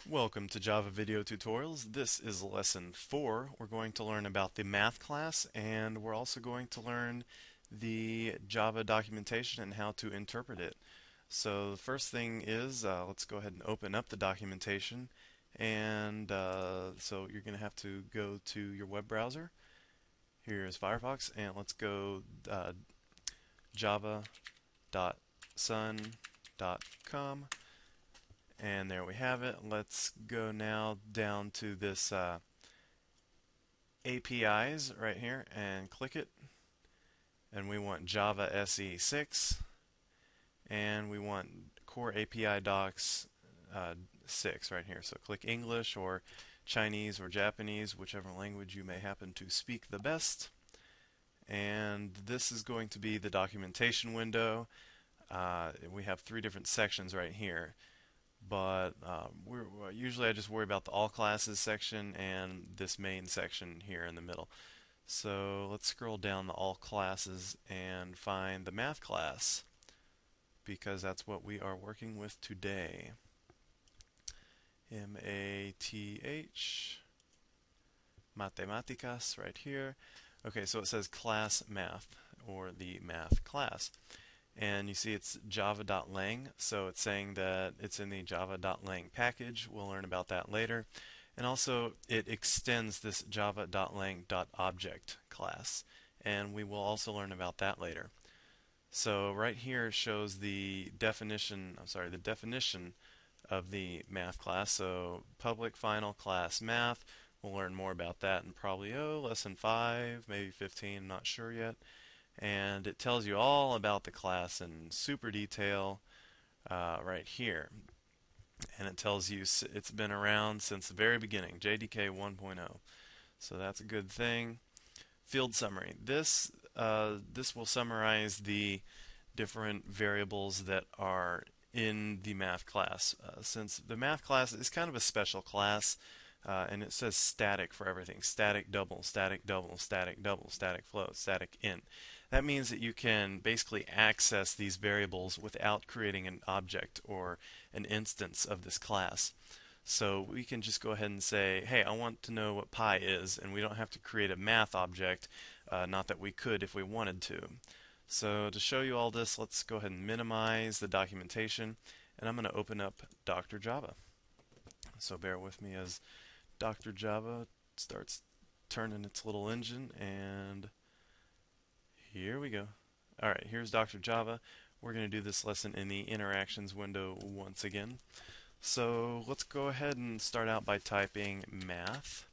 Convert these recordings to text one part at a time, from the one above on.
Welcome to Java Video Tutorials. This is lesson 4. We're going to learn about the math class, and we're also going to learn the Java documentation and how to interpret it. So the first thing is, let's go ahead and open up the documentation. And so you're going to have to go to your web browser. Here's Firefox, and let's go java.sun.com. And there we have it. Let's go now down to this APIs right here and click it. And we want Java SE6, and we want Core API Docs 6 right here. So click English or Chinese or Japanese, whichever language you may happen to speak the best. And this is going to be the documentation window. We have 3 different sections right here. But usually I just worry about the all classes section and this main section here in the middle. So let's scroll down the all classes and find the math class, because that's what we are working with today. M-A-T-H, Matemáticas right here. Okay, so it says class math, or the math class. And you see it's java.lang, so it's saying that it's in the java.lang package. We'll learn about that later. And also it extends this java.lang.object class, and we will also learn about that later. So right here shows the definition, the definition of the math class. So public final class math. We'll learn more about that in probably lesson 5, maybe 15, I'm not sure yet. And it tells you all about the class in super detail right here. And it tells you it's been around since the very beginning, JDK 1.0. So that's a good thing. Field summary. This will summarize the different variables that are in the math class. Since the math class is kind of a special class, and it says static for everything. Static double, static double, static double, static float, static int. That means that you can basically access these variables without creating an object or an instance of this class. So we can just go ahead and say, hey, I want to know what pi is, and we don't have to create a math object, not that we could if we wanted to. So to show you all this, let's go ahead and minimize the documentation, and I'm going to open up Dr. Java. So bear with me as Dr. Java starts turning its little engine, and here we go. Alright, here's Dr. Java. We're going to do this lesson in the interactions window once again. So let's go ahead and start out by typing math.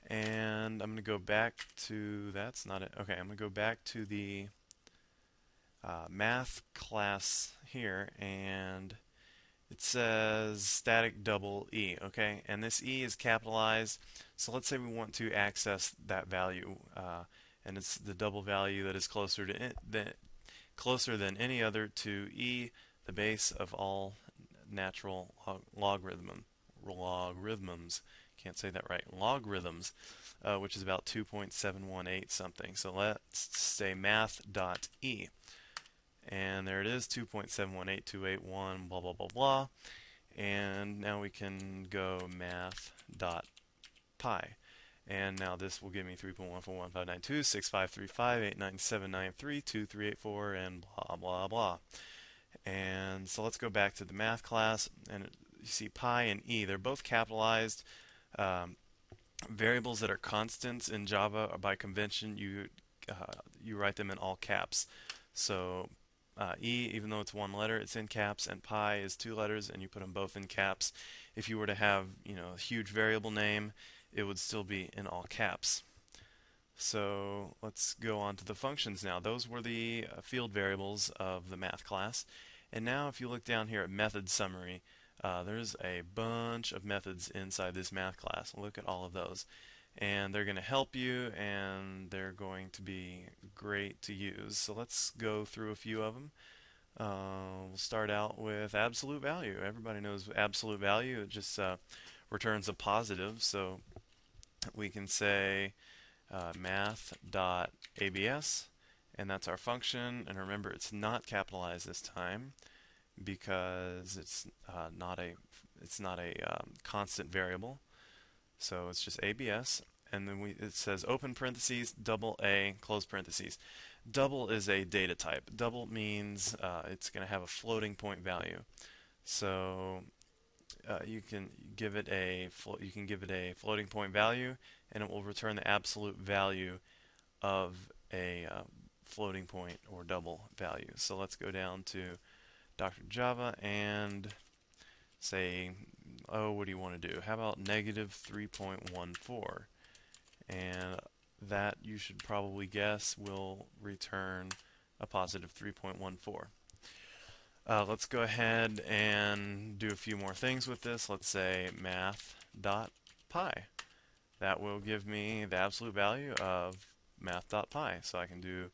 And I'm going to go back to, that's not it. Okay, I'm going to go back to the math class here, and it says static double E, okay? And this E is capitalized. So let's say we want to access that value. And it's the double value that is closer than any other to e, the base of all natural logarithms. Can't say that right. Logarithms, which is about 2.718 something. So let's say math.e. And there it is, 2.718.281, blah, blah, blah, blah. And now we can go math.pi. And now this will give me 3.1415926535897932384 and blah blah blah. And so let's go back to the math class, and you see pi and e, they're both capitalized. Variables that are constants in Java are by convention you write them in all caps. So e, even though it's one letter, it's in caps, and pi is 2 letters, and you put them both in caps. If you were to have a huge variable name, it would still be in all caps. So let's go on to the functions now. Those were the field variables of the math class. And now if you look down here at method summary, there's a bunch of methods inside this math class. Look at all of those. And they're going to help you, and they're going to be great to use. So let's go through a few of them. We'll start out with absolute value. Everybody knows absolute value. It just returns a positive, so we can say math.abs, and that's our function. And remember, it's not capitalized this time. because it's not a constant variable. So it's just ABS, and then it says open parentheses, double A, close parentheses. Double is a data type. Double means it's going to have a floating point value. So you can give it a floating point value, and it will return the absolute value of a floating point or double value. So let's go down to Dr. Java and say, oh, what do you want to do? How about negative 3.14? And that, you should probably guess, will return a positive 3.14. Let's go ahead and do a few more things with this. Let's say math.pi. That will give me the absolute value of math.pi. So I can do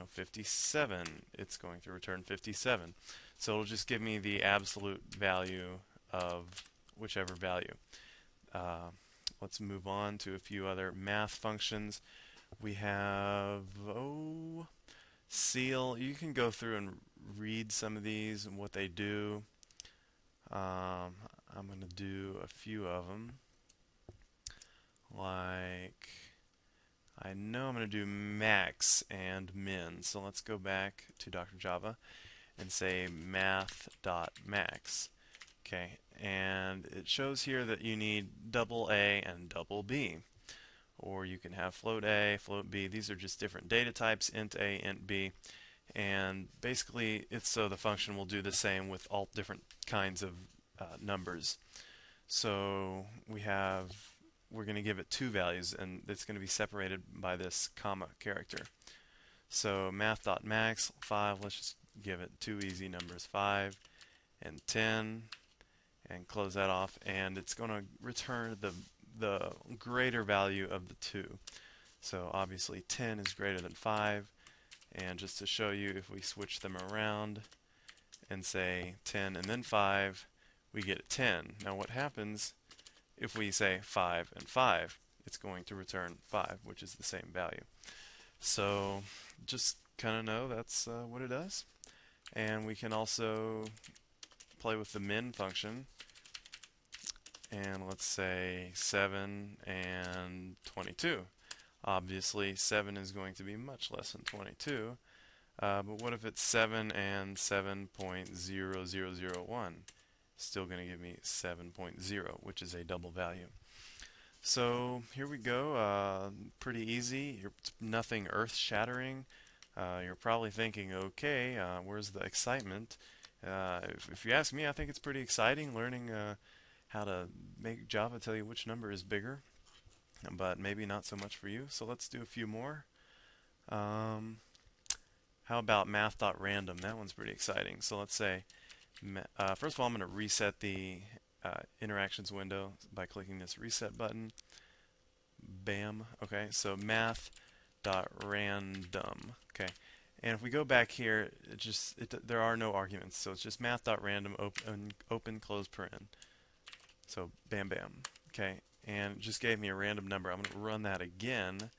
57. It's going to return 57. So it'll just give me the absolute value of whichever value. Let's move on to a few other math functions. We have ceil. You can go through and read some of these and what they do. I'm going to do a few of them. Like, I know I'm going to do max and min. So let's go back to Dr. Java and say math.max. Okay, and it shows here that you need double A and double B. Or you can have float A, float B. These are just different data types, int A, int B. And basically, it's so the function will do the same with all different kinds of numbers. So we're going to give it two values, and it's going to be separated by this comma character. So math.max, 5, let's just give it two easy numbers, 5 and 10, and close that off, and it's going to return the greater value of the two. So obviously 10 is greater than 5, and just to show you, if we switch them around and say 10 and then 5, we get a 10. Now what happens if we say 5 and 5? It's going to return 5, which is the same value. So just kind of know that's what it does. And we can also play with the min function. And let's say 7 and 22. Obviously 7 is going to be much less than 22. But what if it's 7 and 7.0001? Still going to give me 7.0, which is a double value. So here we go. Pretty easy. Nothing earth-shattering. You're probably thinking, okay, where's the excitement? If you ask me, I think it's pretty exciting learning how to make Java tell you which number is bigger, but maybe not so much for you. So let's do a few more. How about math.random? That one's pretty exciting. So let's say, first of all, I'm going to reset the interactions window by clicking this reset button. Bam. Okay, so math.random. Okay, and if we go back here, there are no arguments, so it's just math.random, open, close paren. So bam, bam. Okay, and it just gave me a random number. I'm going to run that again,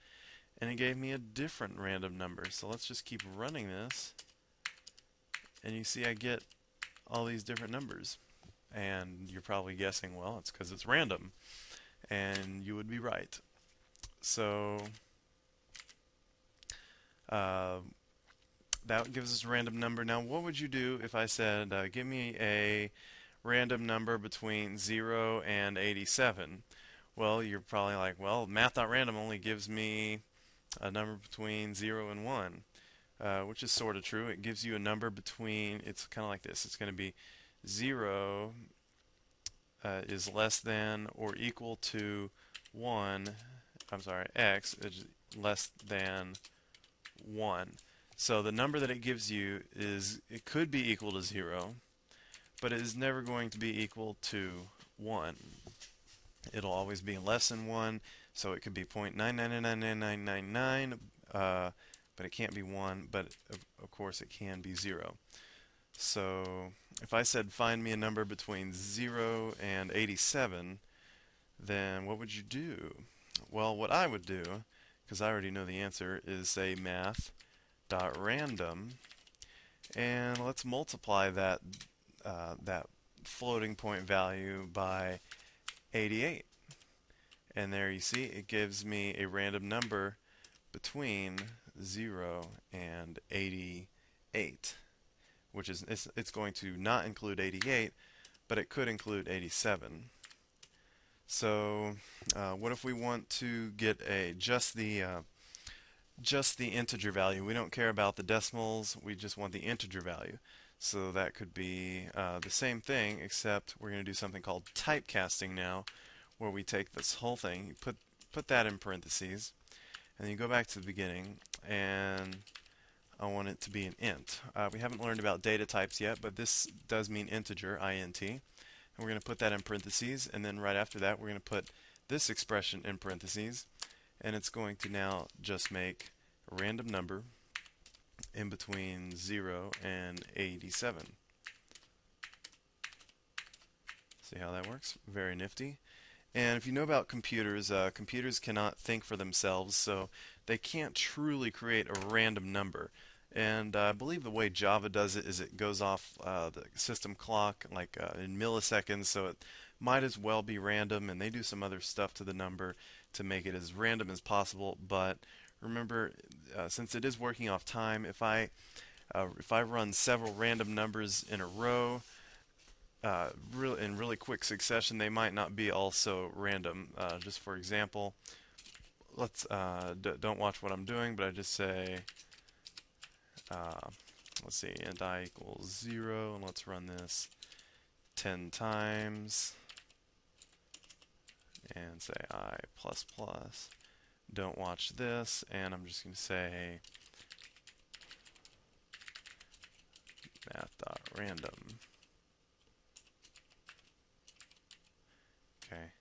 and it gave me a different random number. So let's just keep running this, and you see I get all these different numbers. And you're probably guessing, well, it's because it's random. And you would be right. So that gives us a random number. Now, what would you do if I said, give me a random number between 0 and 87? Well, you're probably like, well, math.random only gives me a number between 0 and 1, which is sort of true. It gives you a number between, it's kind of like this. It's going to be 0 is less than or equal to 1, x is less than 1. So the number that it gives you it could be equal to 0, but it is never going to be equal to 1. It'll always be less than 1, so it could be 0.9999999, but it can't be 1, but of course it can be 0. So if I said find me a number between 0 and 87, then what would you do? Well, what I would do, because I already know the answer, is say math.random, And let's multiply that floating point value by 88. And there you see it gives me a random number between 0 and 88, which is it's going to not include 88, but it could include 87. So what if we want to get just the integer value? We don't care about the decimals, we just want the integer value. So that could be the same thing, except we're going to do something called typecasting now, where we take this whole thing, you put that in parentheses, and then you go back to the beginning, and I want it to be an int. We haven't learned about data types yet, but this does mean integer, int. And we're going to put that in parentheses, and then right after that we're going to put this expression in parentheses, and it's going to now just make a random number in between 0 and 87. See how that works? Very nifty. And if you know about computers, computers cannot think for themselves, so they can't truly create a random number. And I believe the way Java does it is it goes off the system clock like in milliseconds, so it might as well be random, and they do some other stuff to the number to make it as random as possible. But remember, since it is working off time, if I run several random numbers in a row, in really quick succession, they might not be also random. Just for example, let's don't watch what I'm doing, but I just say, let's see, int I equals 0, and let's run this 10 times, and say I plus plus. Don't watch this, and I'm just going to say math.random. Okay.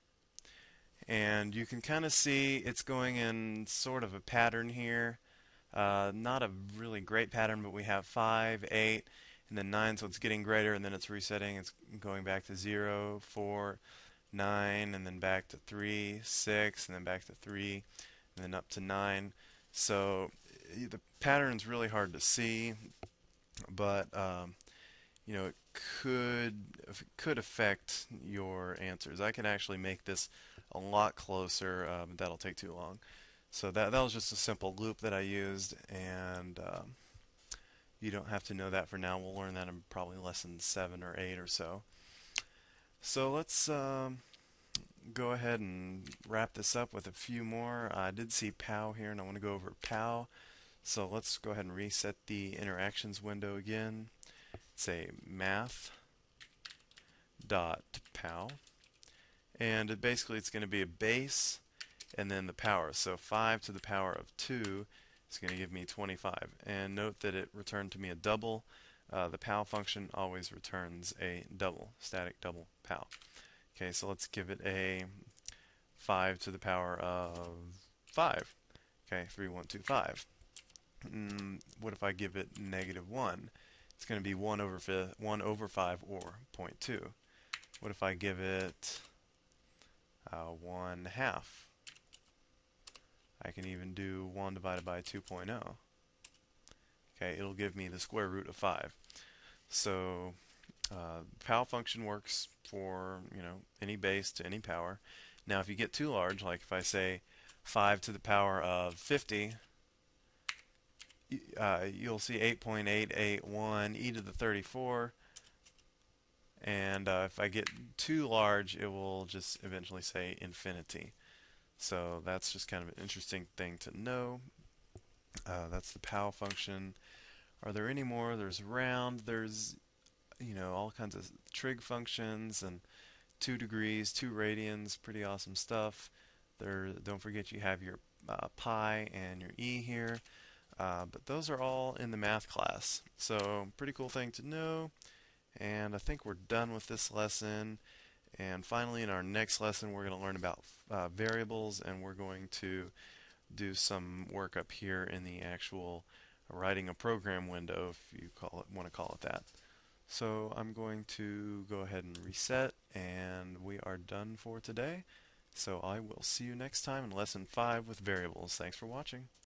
And you can kind of see it's going in sort of a pattern here. Not a really great pattern, but we have 5, 8, and then 9, so it's getting greater, and then it's resetting. It's going back to 0, 4, 9, and then back to 3, 6, and then back to 3, and then up to 9. So the pattern's really hard to see, but you know, it could affect your answers. I can actually make this a lot closer, but that'll take too long. So that was just a simple loop that I used, and you don't have to know that for now. We'll learn that in probably lesson 7 or 8 or so. So let's go ahead and wrap this up with a few more. I did see POW here, and I want to go over POW. So let's go ahead and reset the interactions window again. Say math.pow, and basically it's going to be a base and then the power. So 5 to the power of 2 is going to give me 25. And note that it returned to me a double. The pow function always returns a double, static double pow. Okay, so let's give it a 5 to the power of 5. Okay, 3, 1, 2, 5. What if I give it -1? It's going to be 1 over 5 or 0.2. What if I give it 1/2? I can even do 1 divided by 2.0. Okay, it'll give me the square root of 5. So POW function works for, you know, any base to any power. Now if you get too large, like if I say 5 to the power of 50, you'll see 8.881 e to the 34, and if I get too large, it will just eventually say infinity. So that's just kind of an interesting thing to know. That's the POW function. Are there any more? There's round, there's, you know, all kinds of trig functions, and 2 degrees, 2 radians, pretty awesome stuff. Don't forget you have your pi and your e here. But those are all in the math class. So pretty cool thing to know. And I think we're done with this lesson. And finally, in our next lesson, we're going to learn about variables, and we're going to do some work up here in the actual writing a program window, if you want to call it that. So I'm going to go ahead and reset, and we are done for today. So I will see you next time in lesson 5 with variables. Thanks for watching.